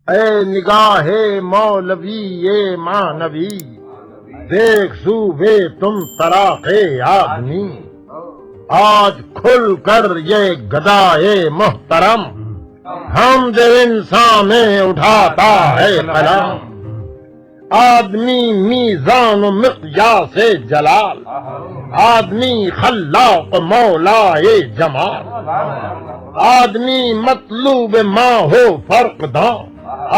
اے نگاہ مولوی مانوی، دیکھ صوبے تم طراقے آدمی، آج کھل کر یہ گدائے محترم حمد انسان میں اٹھاتا ہے قلم۔ آدمی میزان و مقیاس جلال، آدمی خلاق مولائے جمال، آدمی مطلوب ماں ہو فرق داں،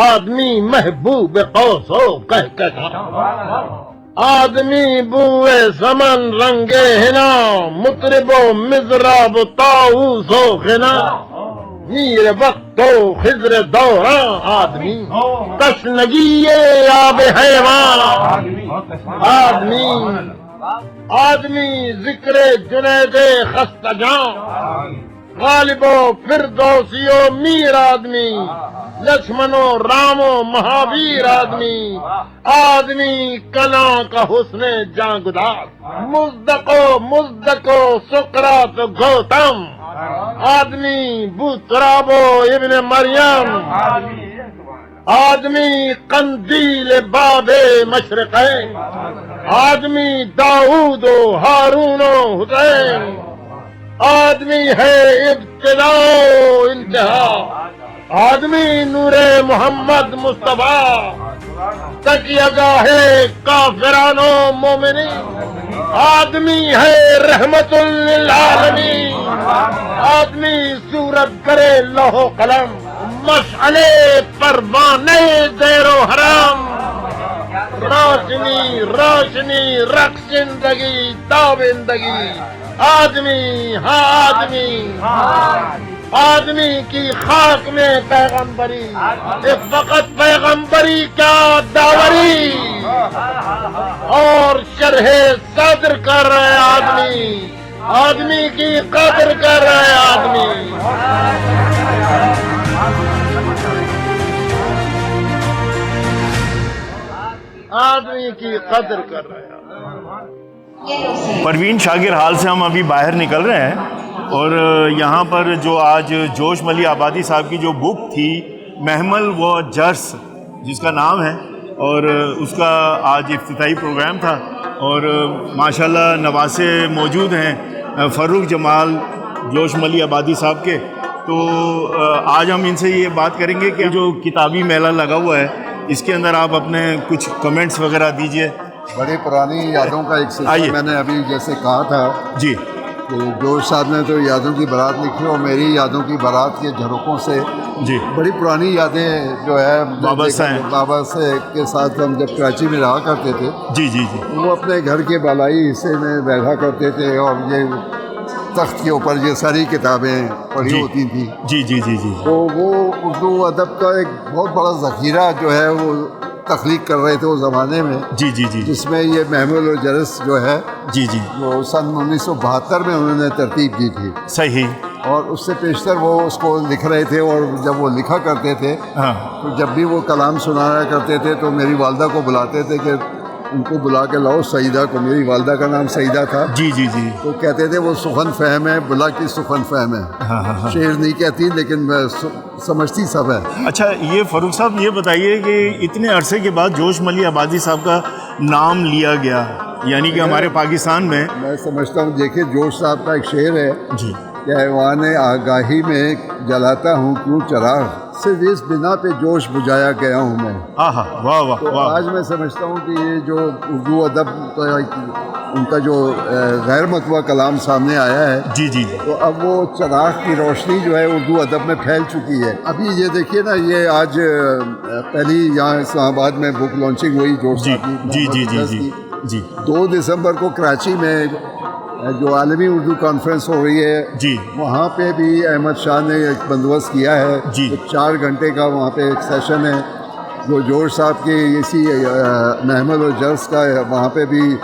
آدمی محبوب قوس و کہکشاں، آدمی بوئے سمن رنگے ہنا، مطرب و مضراب و طاؤس و غنا، میر وقت و خضر دوراں آدمی، تشنگی آب حیوان آدمی ذکر جنید خستہ جاں، غالب و فردوسی و میر آدمی، لکشمن و رام و مہاویر آدمی کنا کا حسن جاں گداز، مزدق و سقراط و گوتم، آدمی بوتراب و ابن مریم، آدمی قندیل باب مشرقین، آدمی داؤد و ہارون و حسین، آدمی ہے ابتدا و انتہا، آدمی نور محمد مصطفیٰ، تکیہ گاہ کافران و مومنین، آدمی ہے رحمت للعالمین، آدمی صورت کرے لوح و قلم، مشعلے پروانے دیر و حرم، روشنی روشنی رقص زندگی تابندگی، آدمی ہاں آدمی کی خاک میں پیغمبری، فقط پیغمبری کا داوری، اور شرح صدر کر رہے آدمی کی قدر کر رہے آدمی کی قدر کر رہے پروین شاگر حال سے ہم ابھی باہر نکل رہے ہیں، اور یہاں پر جو آج جوش ملی آبادی صاحب کی جو بک تھی محمل و جرس جس کا نام ہے، اور اس کا آج افتتاحی پروگرام تھا، اور ماشاءاللہ نواسے موجود ہیں فروخ جمال جوش ملی آبادی صاحب کے۔ تو آج ہم ان سے یہ بات کریں گے کہ جو کتابی میلہ لگا ہوا ہے اس کے اندر آپ اپنے کچھ کمنٹس وغیرہ دیجئے۔ بڑی پرانی یادوں کا ایک سلسلہ میں نے ابھی جیسے کہا تھا جی کہ جوش صاحب نے تو یادوں کی بارات لکھی، اور میری یادوں کی بارات کے جھروکوں سے جی بڑی پرانی یادیں جو ہے وابستہ ہیں۔ بابا سے کے ساتھ ہم جب کراچی میں رہا کرتے تھے، جی جی جی وہ اپنے گھر کے بالائی حصے میں بیٹھا کرتے تھے، اور یہ تخت کے اوپر یہ ساری کتابیں پڑھی ہوتی تھیں۔ جی جی جی جی تو وہ اردو ادب کا ایک بہت بڑا ذخیرہ جو ہے وہ تخلیق کر رہے تھے اس زمانے میں، جی جی جی جس میں یہ محمل و جرس جو ہے جی جی وہ سن 1972 میں انہوں نے ترتیب کی تھی، صحیح، اور اس سے پیشتر وہ اس کو لکھ رہے تھے، اور جب وہ لکھا کرتے تھے ہاں تو جب بھی وہ کلام سنایا کرتے تھے تو میری والدہ کو بلاتے تھے کہ ان کو بلا کے لاؤ سعیدہ کو، میری والدہ کا نام سعیدہ تھا، جی جی جی تو کہتے تھے وہ سخن فہم ہے، بلا کی سخن فہم ہے، ہاں ہاں ہاں۔ شعر نہیں کہتی لیکن سمجھتی سب ہے۔ اچھا یہ فاروق صاحب یہ بتائیے کہ اتنے عرصے کے بعد جوش ملی آبادی صاحب کا نام لیا گیا، یعنی کہ ہمارے پاکستان میں، میں سمجھتا ہوں، دیکھیے جوش صاحب کا ایک شعر ہے جی کہ ایوان آگاہی میں جلاتا ہوں کیوں چراغ، صرف اس بنا پہ جوش بجھایا گیا ہوں میں۔ آہا واہ واہ تو واہ، آج میں سمجھتا ہوں کہ یہ جو اردو ادب کا ان کا جو غیر مطبوع کلام سامنے آیا ہے، جی جی جی تو اب وہ چراغ کی روشنی جو ہے اردو ادب میں پھیل چکی ہے۔ ابھی یہ دیکھیے نا، یہ آج پہلی یہاں اسلام آباد میں بک لانچنگ ہوئی جوش جی صاحب کی، جی جی جی جی جی 2 دسمبر کو کراچی میں جو عالمی اردو کانفرنس ہو رہی ہے، جی وہاں پہ بھی احمد شاہ نے ایک بندوبست کیا ہے، جی 4 گھنٹے کا وہاں پہ ایک سیشن ہے، جو جوش صاحب کی اسی محمل و جرس کا وہاں پہ بھی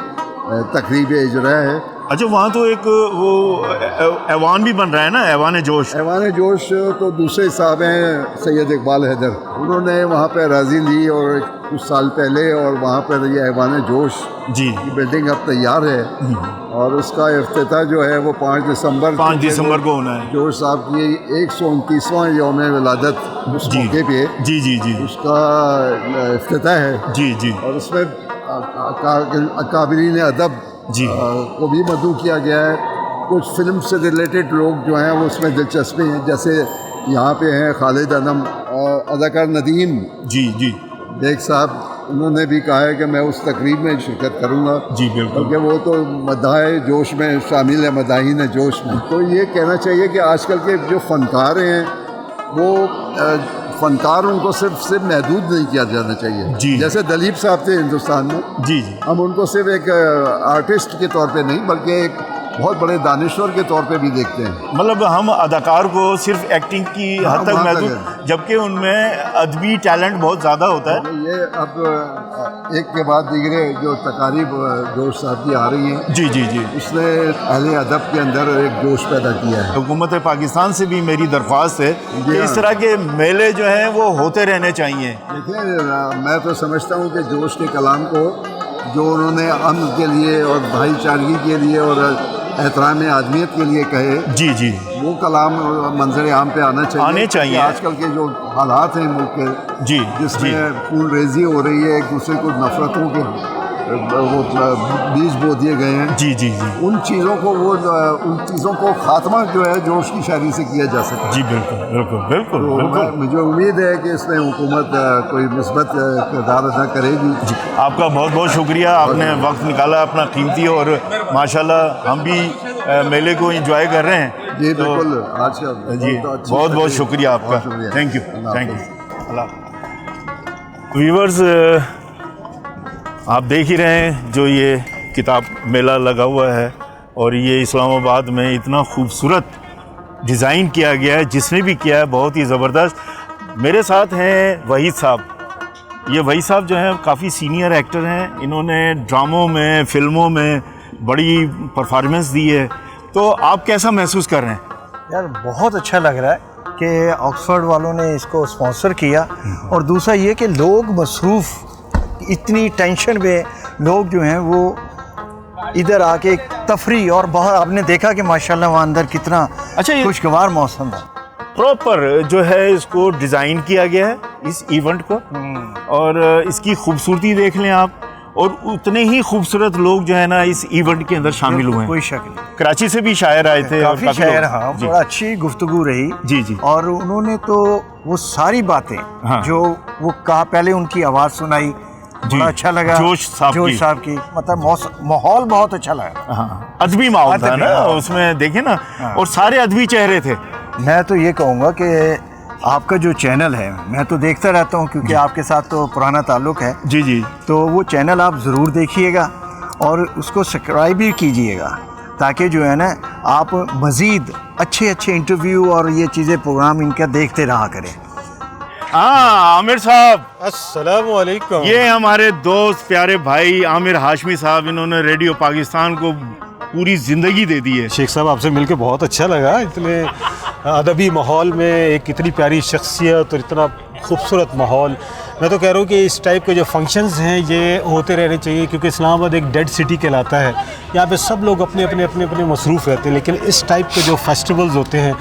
تقریب اجرا ہے، اچھا وہاں تو ایک وہ ایوان بھی بن رہا ہے نا, ایوان جوش. ایوان جوش تو دوسرے صاحب ہیں سید اقبال حیدر, انہوں نے وہاں پہ راضی لی اور کچھ سال پہلے, اور وہاں پر یہ ایوان جوش جی کی بلڈنگ اب تیار ہے, اور اس کا افتتاح جو ہے وہ 5 دسمبر کو ہونا ہے. جوش صاحب کی 129واں یوم ولادت اس موقع پہ جی جی جی اس کا افتتاح ہے. جی جی اور اس میں اکابرین ادب جی کو بھی مدعو کیا گیا ہے. کچھ فلم سے ریلیٹڈ لوگ جو ہیں وہ اس میں دلچسپی ہیں, جیسے یہاں پہ ہیں خالد انم, اداکار ندیم جی جی بیگ صاحب, انہوں نے بھی کہا ہے کہ میں اس تقریب میں شرکت کروں گا. جی بالکل, کیونکہ وہ تو مداح جوش میں شامل ہے, مداحین جوش میں. تو یہ کہنا چاہیے کہ آج کل کے جو فنکار ہیں وہ فنکار ان کو صرف محدود نہیں کیا جانا چاہیے. جی جیسے دلیپ صاحب تھے ہندوستان میں, جی جی ہم ان کو صرف ایک آرٹسٹ کے طور پہ نہیں بلکہ ایک بہت بڑے دانشور کے طور پہ بھی دیکھتے ہیں. مطلب ہم اداکار کو صرف ایکٹنگ کی حد تک محدود, جبکہ ان میں ادبی ٹیلنٹ بہت زیادہ ہوتا ہے. یہ اب ایک کے بعد دیگرے جو تقاریب جوش صاحب کی آ رہی ہیں, جی جی جی, اس نے اہل ادب کے اندر ایک جوش پیدا کیا ہے. حکومت پاکستان سے بھی میری درخواست ہے کہ اس طرح کے میلے جو ہیں وہ ہوتے رہنے چاہیے. دیکھیں, میں تو سمجھتا ہوں کہ جوش کے کلام کو جو انہوں نے امن کے لیے اور بھائی چارگی کے لیے اور احترام آدمیت کے لیے کہے, جی جی, وہ کلام منظر عام پہ آنا چاہیے. آج کل کے جو حالات ہیں ملک کے, جی جس میں خون ریزی ہو رہی ہے, ایک دوسرے کو نفرتوں کے وہ بیج بو دیے گئے ہیں, جی جی جی, ان چیزوں کو خاتمہ جو ہے جوش کی شاعری سے کیا جا سکتا ہے. جی بالکل بالکل بالکل بالکل. مجھے امید ہے کہ اس میں حکومت کوئی مثبت کردار ادا کرے گی. جی, آپ کا بہت بہت شکریہ, آپ نے وقت نکالا اپنا قیمتی, اور ماشاءاللہ ہم بھی میلے کو انجوائے کر رہے ہیں. جی بالکل, آج کا جی بہت بہت شکریہ آپ کا, thank you thank you. Allah viewers, آپ دیکھ ہی رہے ہیں جو یہ کتاب میلہ لگا ہوا ہے, اور یہ اسلام آباد میں اتنا خوبصورت ڈیزائن کیا گیا ہے, جس نے بھی کیا ہے بہت ہی زبردست. میرے ساتھ ہیں وحید صاحب. یہ وحید صاحب جو ہیں کافی سینئر ایکٹر ہیں, انہوں نے ڈراموں میں فلموں میں بڑی پرفارمنس دی ہے. تو آپ کیسا محسوس کر رہے ہیں؟ یار بہت اچھا لگ رہا ہے کہ آکسفورڈ والوں نے اس کو اسپانسر کیا, اور دوسرا یہ کہ لوگ مصروف, اتنی ٹینشن میں لوگ جو ہیں وہ ادھر آ کے تفریح, اور بہت آپ نے دیکھا کہ ماشاءاللہ وہاں اندر کتنا خوشگوار موسم ہے. پراپر جو ہے اس کو ڈیزائن کیا گیا ہے اس ایونٹ کو, اور اس کی خوبصورتی دیکھ لیں آپ, اور اتنے ہی خوبصورت لوگ جو ہے نا اس ایونٹ کے اندر شامل ہوئے ہیں. کوئی شک نہیں, کراچی سے بھی شاعر آئے تھے, کافی شاعر, ہاں بڑا اچھی گفتگو رہی. جی جی, اور انہوں نے تو وہ ساری باتیں جو وہ کہا, پہلے ان کی آواز سنائی, بڑا اچھا لگا. جوش صاحب کی مطلب ماحول بہت اچھا لگا. ادبی ماحول تھا نا اس میں, دیکھیں نا, اور سارے ادبی چہرے تھے. میں تو یہ کہوں گا کہ آپ کا جو چینل ہے, میں تو دیکھتا رہتا ہوں کیونکہ آپ کے ساتھ تو پرانا تعلق ہے. جی جی, تو وہ چینل آپ ضرور دیکھیے گا, اور اس کو سبسکرائب بھی کیجیے گا, تاکہ جو ہے نا آپ مزید اچھے انٹرویو اور یہ چیزیں پروگرام ان کا دیکھتے رہا کریں. ہاں عامر صاحب, السلام علیکم. یہ ہمارے دوست پیارے بھائی عامر ہاشمی صاحب, انہوں نے ریڈیو پاکستان کو پوری زندگی دے دی ہے. شیخ صاحب آپ سے مل کے بہت اچھا لگا, اتنے ادبی ماحول میں ایک اتنی پیاری شخصیت اور اتنا خوبصورت ماحول. میں تو کہہ رہا ہوں کہ اس ٹائپ کے جو فنکشنز ہیں یہ ہوتے رہنے چاہیے, کیونکہ اسلام آباد ایک ڈیڈ سٹی کہلاتا ہے. یہاں پہ سب لوگ اپنے مصروف رہتے ہیں, لیکن اس ٹائپ کے جو فیسٹیولز ہوتے ہیں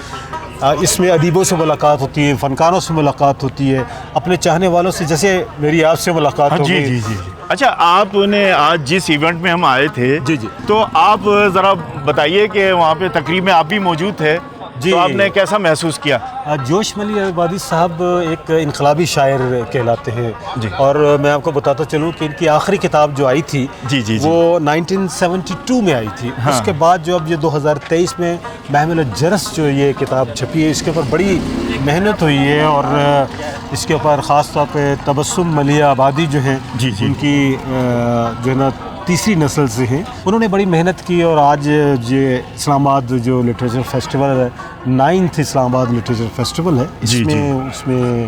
اس میں ادیبوں سے ملاقات ہوتی ہے, فنکاروں سے ملاقات ہوتی ہے, اپنے چاہنے والوں سے, جیسے میری آپ سے ملاقات ہو گئی. جی جی. اچھا, آپ نے آج جس ایونٹ میں ہم آئے تھے, جی جی, تو آپ ذرا بتائیے کہ وہاں پہ تقریب میں آپ بھی موجود تھے, جی, تو آپ نے کیسا محسوس کیا؟ جوش ملی آبادی صاحب ایک انقلابی شاعر کہلاتے ہیں. جی, اور میں آپ کو بتاتا چلوں کہ ان کی آخری کتاب جو آئی تھی جی جی وہ 1972 میں آئی تھی. اس کے بعد جو اب یہ 2023 میں محمل الجرس جو یہ کتاب چھپی ہے, اس کے اوپر بڑی محنت ہوئی ہے, اور اس کے اوپر خاص طور پہ تبسم ملیح آبادی جو ہیں, ان کی جو ہے نا تیسری نسل سے ہیں, انہوں نے بڑی محنت کی. اور آج یہ اسلام آباد جو لٹریچر فیسٹیول ہے, 9th اسلام آباد لٹریچر فیسٹیول ہے, اس میں